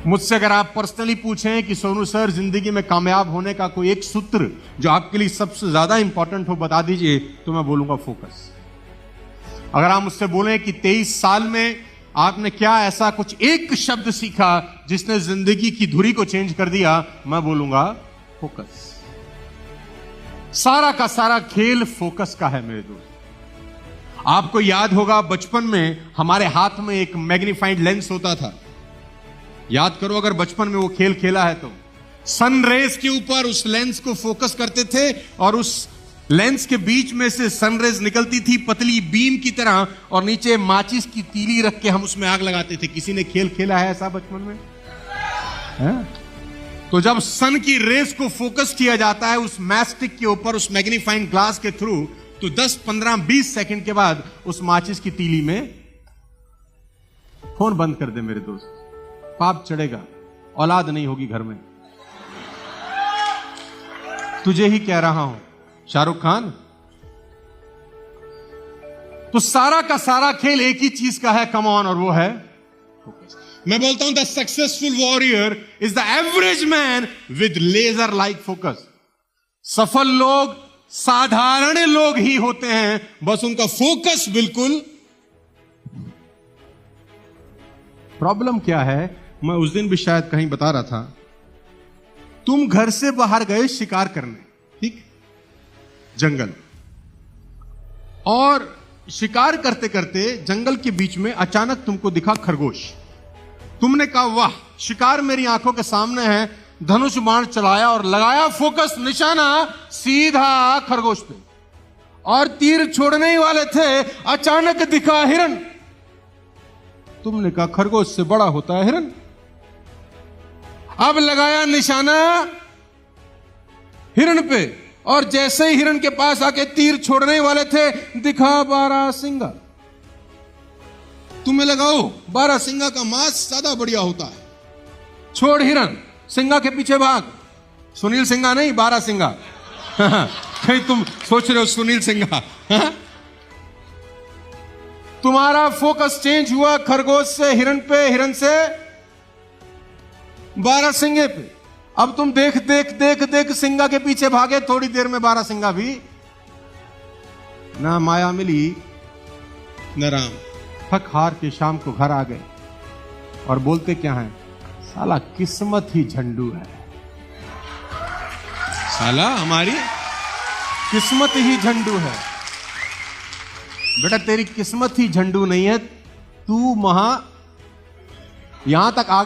मुझसे अगर आप पर्सनली पूछें कि सोनू सर जिंदगी में कामयाब होने का कोई एक सूत्र जो आपके लिए सबसे ज्यादा इंपॉर्टेंट हो बता दीजिए, तो मैं बोलूंगा फोकस। अगर आप मुझसे बोलें कि 23 साल में आपने क्या ऐसा कुछ एक शब्द सीखा जिसने जिंदगी की धुरी को चेंज कर दिया, मैं बोलूंगा फोकस। सारा का सारा खेल फोकस का है मेरे दोस्त। आपको याद होगा बचपन में हमारे हाथ में एक मैग्नीफाइड लेंस होता था। याद करो अगर बचपन में वो खेल खेला है तो सन रेज के ऊपर उस लेंस को फोकस करते थे और उस लेंस के बीच में से सन रेज निकलती थी पतली बीम की तरह, और नीचे माचिस की तीली रख के हम उसमें आग लगाते थे। किसी ने खेल खेला है ऐसा बचपन में? तो जब सन की रेज को फोकस किया जाता है उस मैस्टिक के ऊपर, उस मैग्नीफाइंग ग्लास के थ्रू, तो 10, 15, 20 सेकंड के बाद उस माचिस की तीली में फोन बंद कर दे मेरे दोस्त, पाप चढ़ेगा, औलाद नहीं होगी घर में। तुझे ही कह रहा हूं शाहरुख खान। तो सारा का सारा खेल एक ही चीज का है, कम ऑन, और वो है फोकस। मैं बोलता हूं the successful warrior is the average man with laser like focus. सफल लोग साधारण लोग ही होते हैं, बस उनका फोकस बिल्कुल। प्रॉब्लम क्या है, मैं उस दिन भी शायद कहीं बता रहा था, तुम घर से बाहर गए शिकार करने, ठीक, जंगल, और शिकार करते करते जंगल के बीच में अचानक तुमको दिखा खरगोश। तुमने कहा वाह, शिकार मेरी आंखों के सामने है, धनुष बाण चलाया और लगाया फोकस, निशाना सीधा खरगोश पे, और तीर छोड़ने ही वाले थे, अचानक दिखा हिरन। तुमने कहा खरगोश से बड़ा होता है हिरन। अब लगाया निशाना हिरन पे, और जैसे ही हिरन के पास आके तीर छोड़ने वाले थे, दिखा बारहसिंगा। तुम्हें लगाओ बारहसिंगा का मांस ज्यादा बढ़िया होता है, छोड़ हिरन, सिंगा के पीछे भाग। सुनील सिंगा नहीं, बारहसिंगा। कहीं तुम सोच रहे हो सुनील सिंगा। तुम्हारा फोकस चेंज हुआ खरगोश से हिरन पे, हिरन से बारहसिंगे पे। अब तुम देख देख देख देख सिंगा के पीछे भागे, थोड़ी देर में बारहसिंगा भी ना माया मिली न राम। थक हार के शाम को घर आ गए और बोलते क्या है, साला किस्मत ही झंडू है, साला हमारी किस्मत ही झंडू है। बेटा तेरी किस्मत ही झंडू नहीं है, तू यहां तक आ